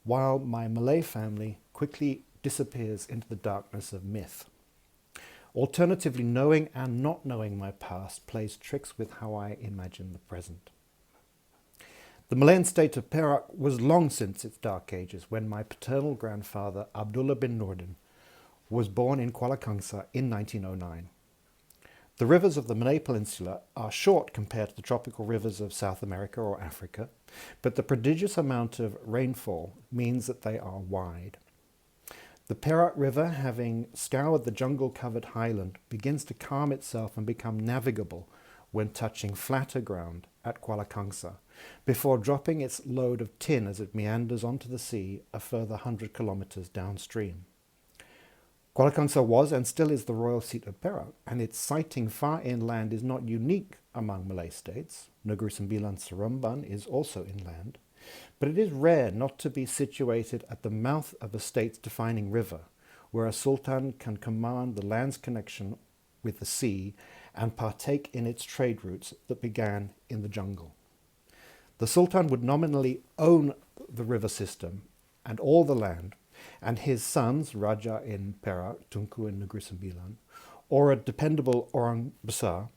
S5: while my Malay family quickly disappears into the darkness of myth. Alternatively, knowing and not knowing my past plays tricks with how I imagine the present. The Malayan state of Perak was long since its dark ages, when my paternal grandfather, Abdullah bin Nordin, was born in Kuala Kangsar in 1909. The rivers of the Malay Peninsula are short compared to the tropical rivers of South America or Africa, but the prodigious amount of rainfall means that they are wide. The Perak River, having scoured the jungle-covered highland, begins to calm itself and become navigable when touching flatter ground at Kuala Kangsar, before dropping its load of tin as it meanders onto the sea a further 100 kilometres downstream. Kuala Kangsar was and still is the royal seat of Perak, and its siting far inland is not unique among Malay states. Negeri Sembilan Seremban is also inland, but it is rare not to be situated at the mouth of a state's defining river, where a sultan can command the land's connection with the sea and partake in its trade routes that began in the jungle. The sultan would nominally own the river system and all the land, and his sons, Raja in Perak, Tunku in Negeri Sembilan, or a dependable Orang Besar,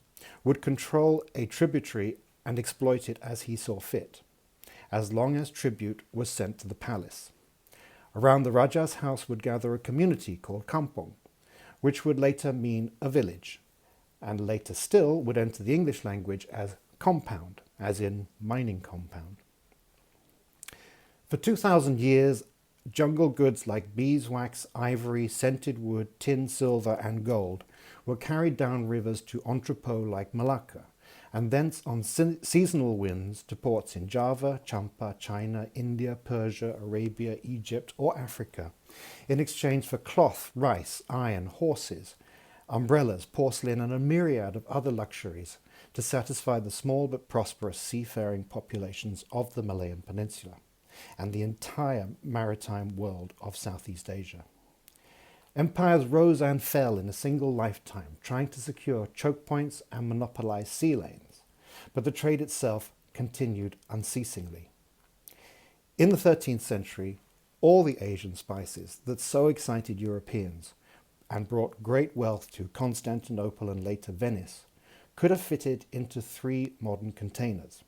S5: would control a tributary and exploit it as he saw fit, as long as tribute was sent to the palace. Around the Raja's house would gather a community called kampong, which would later mean a village, and later still would enter the English language as compound, as in mining compound. For 2,000 years, jungle goods like beeswax, ivory, scented wood, tin, silver, and gold were carried down rivers to entrepôts like Malacca, and thence on seasonal winds to ports in Java, Champa, China, India, Persia, Arabia, Egypt, or Africa, in exchange for cloth, rice, iron, horses, umbrellas, porcelain, and a myriad of other luxuries to satisfy the small but prosperous seafaring populations of the Malayan Peninsula and the entire maritime world of Southeast Asia. Empires rose and fell in a single lifetime, trying to secure choke points and monopolize sea lanes, but the trade itself continued unceasingly. In the 13th century, all the Asian spices that so excited Europeans and brought great wealth to Constantinople and later Venice could have fitted into 3 modern containers,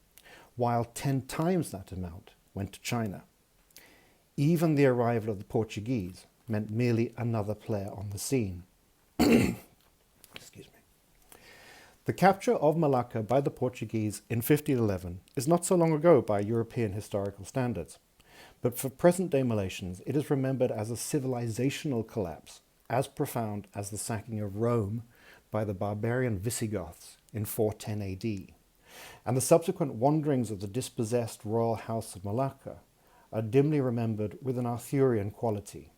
S5: while 10 times that amount went to China. Even the arrival of the Portuguese meant merely another player on the scene. Excuse me. The capture of Malacca by the Portuguese in 1511 is not so long ago by European historical standards, but for present-day Malaysians it is remembered as a civilizational collapse as profound as the sacking of Rome by the barbarian Visigoths in 410 AD, and the subsequent wanderings of the dispossessed royal house of Malacca are dimly remembered with an Arthurian quality.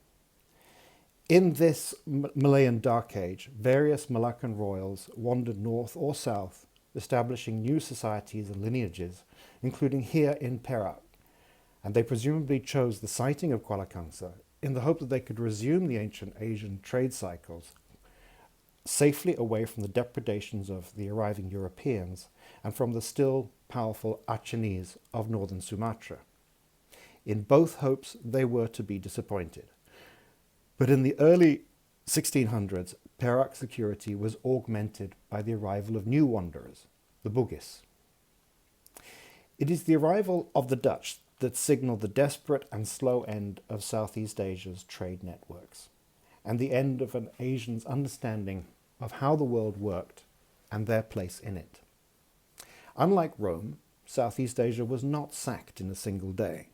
S5: In this Malayan Dark Age, various Malaccan royals wandered north or south, establishing new societies and lineages, including here in Perak, and they presumably chose the siting of Kuala Kangsar in the hope that they could resume the ancient Asian trade cycles safely away from the depredations of the arriving Europeans and from the still powerful Acehnese of northern Sumatra. In both hopes, they were to be disappointed. But in the early 1600s, Perak security was augmented by the arrival of new wanderers, the Bugis. It is the arrival of the Dutch that signaled the desperate and slow end of Southeast Asia's trade networks, and the end of an Asian's understanding of how the world worked and their place in it. Unlike Rome, Southeast Asia was not sacked in a single day,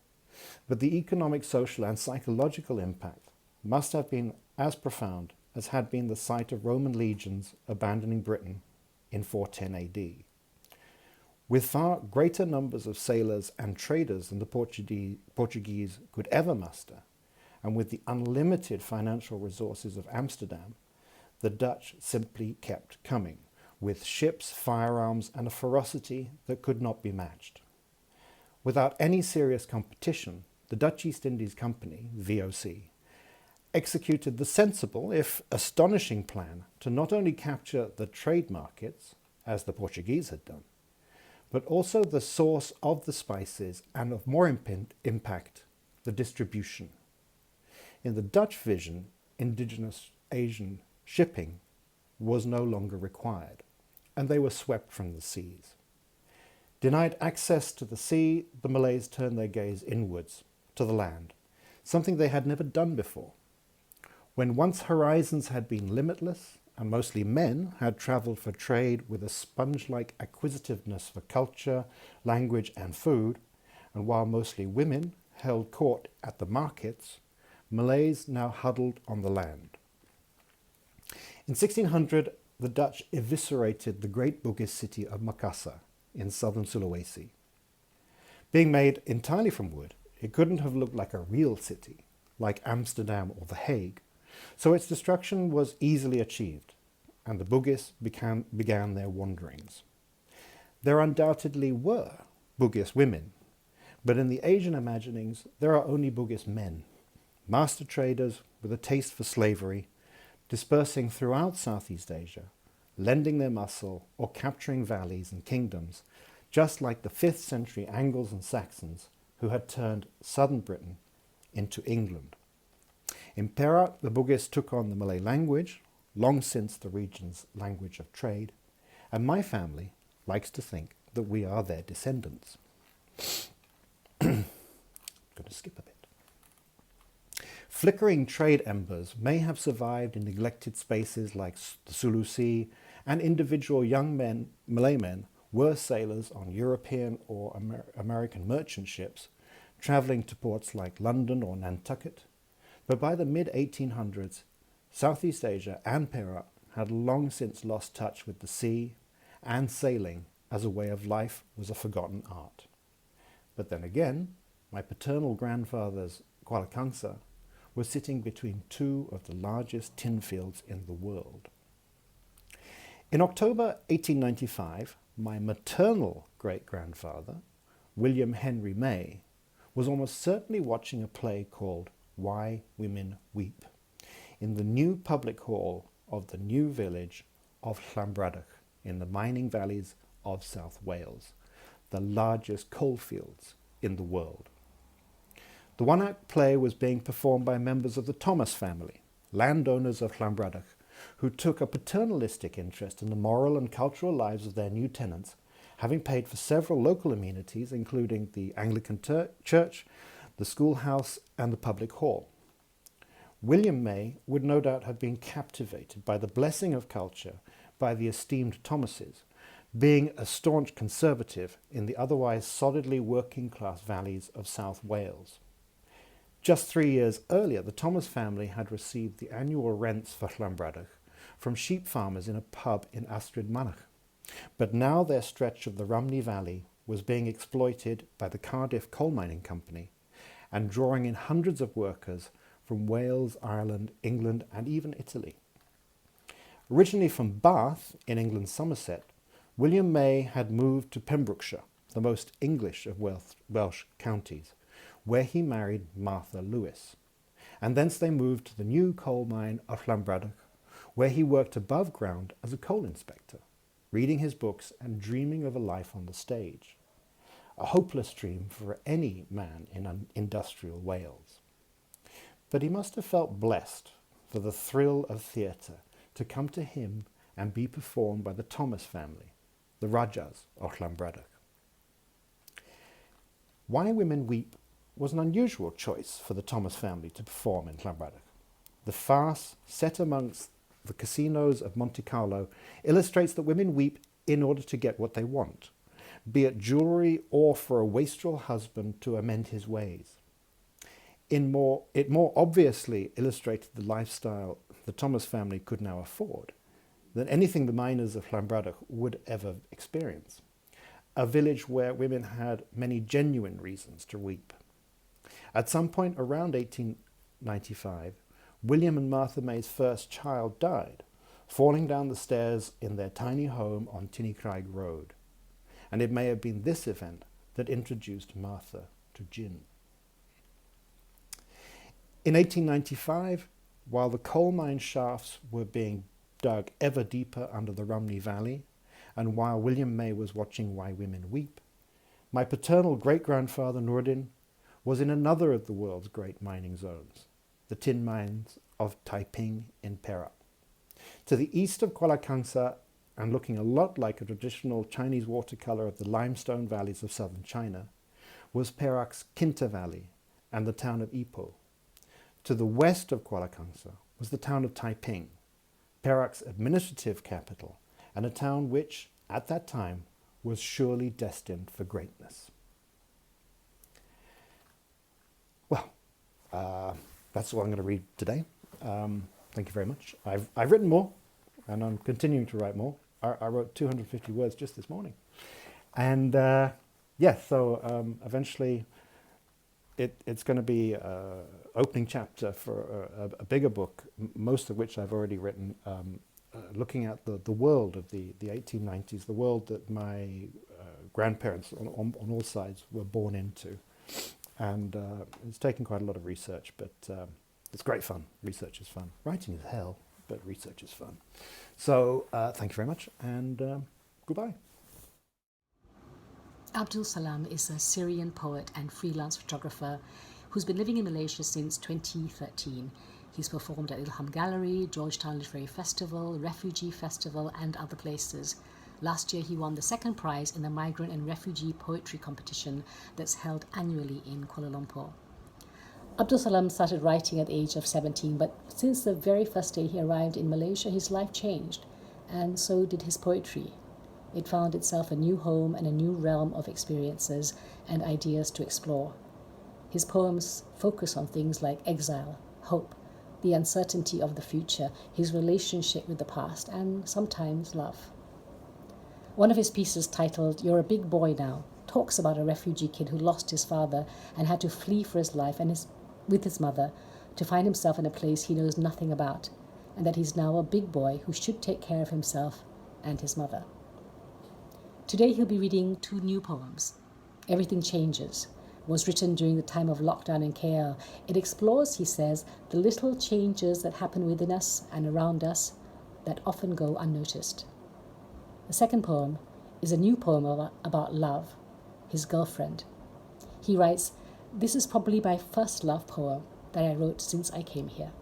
S5: but the economic, social, and psychological impact must have been as profound as had been the sight of Roman legions abandoning Britain in 410 AD. With far greater numbers of sailors and traders than the Portuguese could ever muster, and with the unlimited financial resources of Amsterdam, the Dutch simply kept coming, with ships, firearms, and a ferocity that could not be matched. Without any serious competition, the Dutch East Indies Company, VOC, executed the sensible, if astonishing, plan to not only capture the trade markets, as the Portuguese had done, but also the source of the spices and of more impact, the distribution. In the Dutch vision, indigenous Asian shipping was no longer required, and they were swept from the seas. Denied access to the sea, the Malays turned their gaze inwards, to the land, something they had never done before. When once horizons had been limitless, and mostly men had travelled for trade with a sponge-like acquisitiveness for culture, language and food, and while mostly women held court at the markets, Malays now huddled on the land. In 1600, the Dutch eviscerated the great Bugis city of Makassar in southern Sulawesi. Being made entirely from wood, it couldn't have looked like a real city, like Amsterdam or The Hague, so its destruction was easily achieved, and the Bugis began their wanderings. There undoubtedly were Bugis women, but in the Asian imaginings there are only Bugis men, master traders with a taste for slavery, dispersing throughout Southeast Asia, lending their muscle or capturing valleys and kingdoms, just like the 5th century Angles and Saxons who had turned southern Britain into England. In Perak, the Bugis took on the Malay language, long since the region's language of trade, and my family likes to think that we are their descendants. I'm going to skip a bit. Flickering trade embers may have survived in neglected spaces like the Sulu Sea, and individual young men, Malay men, were sailors on European or American merchant ships, travelling to ports like London or Nantucket. But by the mid-1800s, Southeast Asia and Perak had long since lost touch with the sea, and sailing as a way of life was a forgotten art. But then again, my paternal grandfather's Kuala Kangsar was sitting between two of the largest tin fields in the world. In October 1895, my maternal great-grandfather, William Henry May, was almost certainly watching a play called Why Women Weep in the new public hall of the new village of Llanbradach in the mining valleys of South Wales, the largest coalfields in the world. The one-act play was being performed by members of the Thomas family, landowners of Llanbradach, who took a paternalistic interest in the moral and cultural lives of their new tenants, having paid for several local amenities, including the Anglican church, the schoolhouse, and the public hall. William May would no doubt have been captivated by the blessing of culture by the esteemed Thomases, being a staunch conservative in the otherwise solidly working-class valleys of South Wales. Just 3 years earlier, the Thomas family had received the annual rents for Llanbradach from sheep farmers in a pub in Ystrad Mynach. But now their stretch of the Rhymney Valley was being exploited by the Cardiff Coal Mining Company and drawing in hundreds of workers from Wales, Ireland, England, and even Italy. Originally from Bath in England's Somerset, William May had moved to Pembrokeshire, the most English of Welsh counties, where he married Martha Lewis. And thence they moved to the new coal mine of Llanbradach, where he worked above ground as a coal inspector, reading his books and dreaming of a life on the stage. A hopeless dream for any man in industrial Wales. But he must have felt blessed for the thrill of theatre to come to him and be performed by the Thomas family, the Rajas of Llanbradach. Why Women Weep was an unusual choice for the Thomas family to perform in Llanbradach. The farce, set amongst the casinos of Monte Carlo, illustrates that women weep in order to get what they want, be it jewellery or for a wastrel husband to amend his ways. It more obviously illustrated the lifestyle the Thomas family could now afford than anything the miners of Llanbradach would ever experience. A village where women had many genuine reasons to weep. At some point around 1895, William and Martha May's first child died, falling down the stairs in their tiny home on Tinnycraig Road. And it may have been this event that introduced Martha to gin. In 1895, while the coal mine shafts were being dug ever deeper under the Rumney Valley, and while William May was watching Why Women Weep, my paternal great-grandfather Noordin was in another of the world's great mining zones, the tin mines of Taiping in Perak. To the east of Kuala Kangsar, and looking a lot like a traditional Chinese watercolor of the limestone valleys of southern China, was Perak's Kinta Valley and the town of Ipoh. To the west of Kuala Kangsar was the town of Taiping, Perak's administrative capital, and a town which, at that time, was surely destined for greatness. Well, that's all I'm going to read today. Thank you very much. I've written more, and I'm continuing to write more. I wrote 250 words just this morning. And eventually it's going to be an opening chapter for a bigger book, most of which I've already written, looking at the world of the 1890s, the world that my grandparents on all sides were born into. And it's taken quite a lot of research, but it's great fun. Research is fun. Writing is hell, but research is fun. So thank you very much, and goodbye.
S1: Abdul Salam is a Syrian poet and freelance photographer who's been living in Malaysia since 2013. He's performed at Ilham Gallery, Georgetown Literary Festival, Refugee Festival, and other places. Last year, he won the second prize in the Migrant and Refugee Poetry Competition that's held annually in Kuala Lumpur. Abdul Salam started writing at the age of 17, but since the very first day he arrived in Malaysia, his life changed, and so did his poetry. It found itself a new home and a new realm of experiences and ideas to explore. His poems focus on things like exile, hope, the uncertainty of the future, his relationship with the past, and sometimes love. One of his pieces, titled "You're a Big Boy Now," talks about a refugee kid who lost his father and had to flee for his life with his mother to find himself in a place he knows nothing about, and that he's now a big boy who should take care of himself and his mother. Today he'll be reading two new poems. Everything Changes was written during the time of lockdown in KL. It explores, he says, the little changes that happen within us and around us that often go unnoticed. The second poem is a new poem about love, his girlfriend. He writes, "This is probably my first love poem that I wrote since I came here."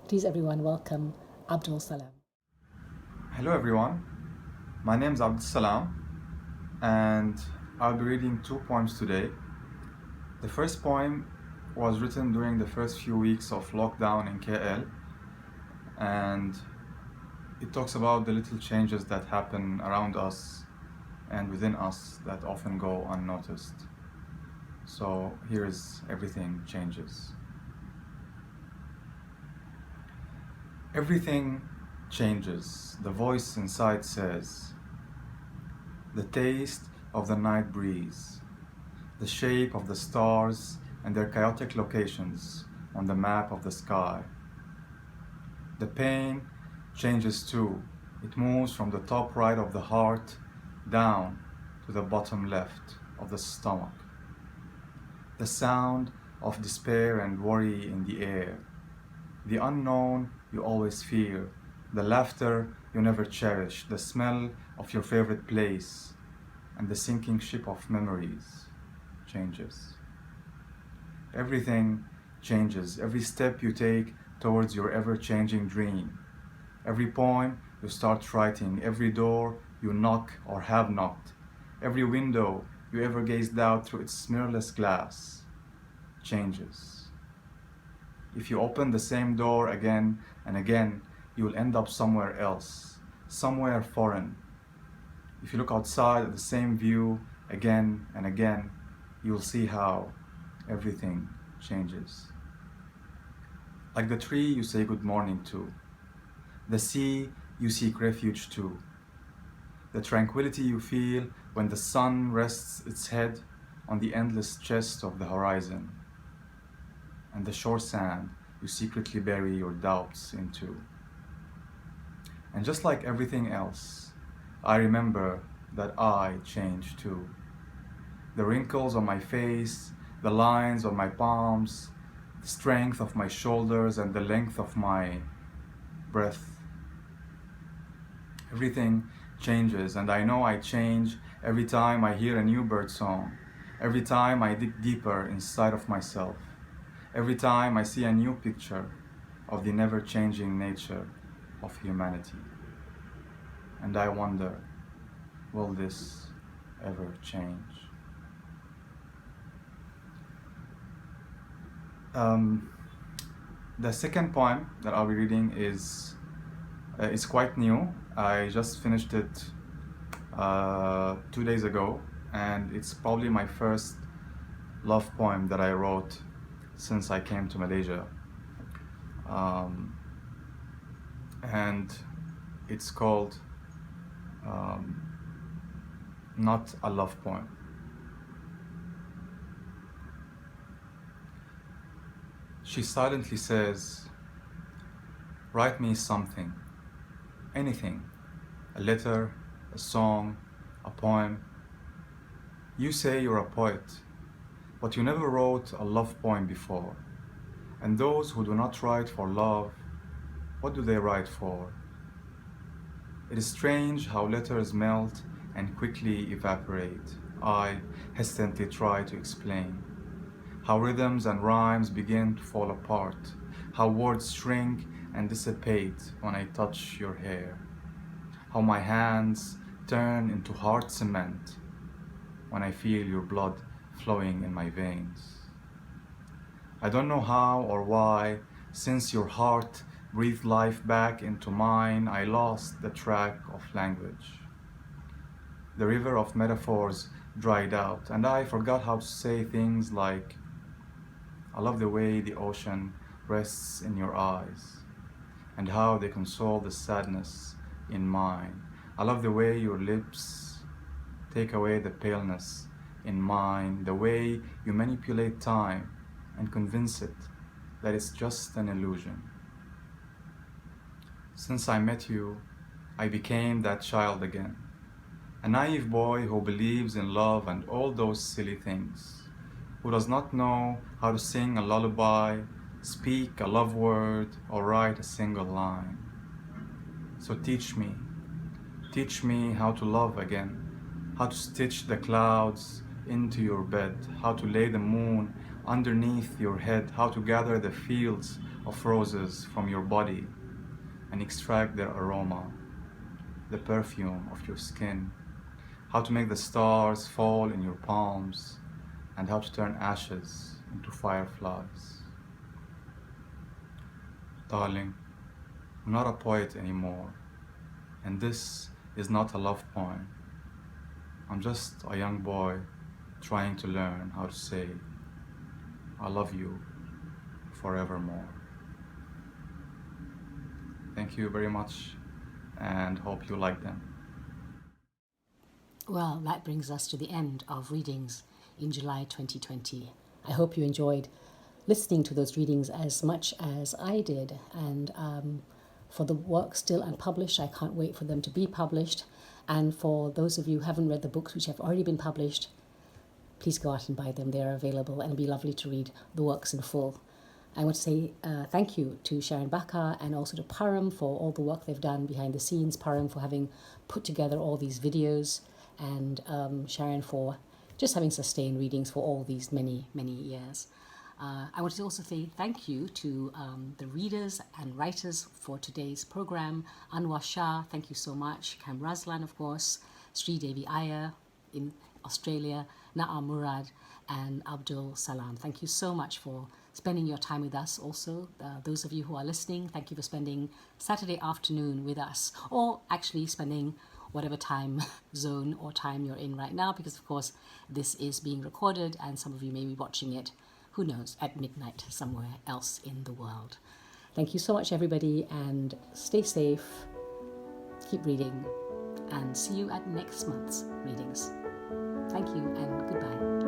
S1: Please everyone welcome Abdul Salam.
S6: Hello everyone, my name is Abdul Salam and I'll be reading two poems today. The first poem was written during the first few weeks of lockdown in KL, and it talks about the little changes that happen around us and within us that often go unnoticed. So here is Everything Changes. Everything changes, the voice inside says. The taste of the night breeze, the shape of the stars and their chaotic locations on the map of the sky. The pain changes too. It moves from the top right of the heart down to the bottom left of the stomach. The sound of despair and worry in the air. The unknown you always fear. The laughter you never cherish. The smell of your favorite place. And the sinking ship of memories changes. Everything changes. Every step you take towards your ever-changing dream. Every poem you start writing. Every door you knock or have knocked. Every window you ever gazed out through its mirrorless glass changes. If you open the same door again and again, you will end up somewhere else, somewhere foreign. If you look outside at the same view again and again, you will see how everything changes. Like the tree you say good morning to, the sea you seek refuge to, the tranquility you feel when the sun rests its head on the endless chest of the horizon, and the shore sand you secretly bury your doubts into. And just like everything else, I remember that I change too. the wrinkles on my face, the lines on my palms, the strength of my shoulders, and the length of my breath. Everything changes, and I know I change every time I hear a new bird song, every time I dig deeper inside of myself, every time I see a new picture of the never-changing nature of humanity. And I wonder, will this ever change? The second poem that I'll be reading is quite new. I just finished it 2 days ago, and it's probably my first love poem that I wrote since I came to Malaysia. And it's called Not a Love Poem. She silently says, "Write me something, anything, a letter, a song, a poem. You say you're a poet, but you never wrote a love poem before. And those who do not write for love, what do they write for? It is strange how letters melt and quickly evaporate. I hesitantly try to explain. How rhythms and rhymes begin to fall apart. How words shrink and dissipate when I touch your hair. How my hands turn into hard cement when I feel your blood flowing in my veins. I don't know how or why, since your heart breathed life back into mine, I lost the track of language. The river of metaphors dried out, and I forgot how to say things like, I love the way the ocean rests in your eyes, and how they console the sadness in mine. I love the way your lips take away the paleness in mine, the way you manipulate time and convince it that it's just an illusion. Since I met you, I became that child again, a naive boy who believes in love and all those silly things, who does not know how to sing a lullaby, speak a love word, or write a single line. So teach me how to love again, how to stitch the clouds into your bed, how to lay the moon underneath your head, how to gather the fields of roses from your body and extract their aroma, the perfume of your skin, how to make the stars fall in your palms, and how to turn ashes into fireflies. Darling, I'm not a poet anymore, and this is not a love poem. I'm just a young boy trying to learn how to say, I love you forevermore. Thank you very much, and hope you like them.
S1: Well, that brings us to the end of readings in July 2020. I hope you enjoyed listening to those readings as much as I did. And for the work still unpublished, I can't wait for them to be published. And for those of you who haven't read the books which have already been published, please go out and buy them. They're available, and it'll be lovely to read the works in full. I want to say thank you to Sharon Bakar and also to Param for all the work they've done behind the scenes, Param for having put together all these videos, and Sharon for just having sustained readings for all these many, many years. I want to also say thank you to the readers and writers for today's program. Anwar Shah, thank you so much. Kam Razlan, of course. Sri Devi Iyer in Australia. Na'am Murad and Abdul Salam. Thank you so much for spending your time with us also. Those of you who are listening, thank you for spending Saturday afternoon with us, or actually spending whatever time zone or time you're in right now, because of course this is being recorded and some of you may be watching it, who knows, at midnight somewhere else in the world. Thank you so much, everybody, and stay safe, keep reading, and see you at next month's readings. Thank you and goodbye.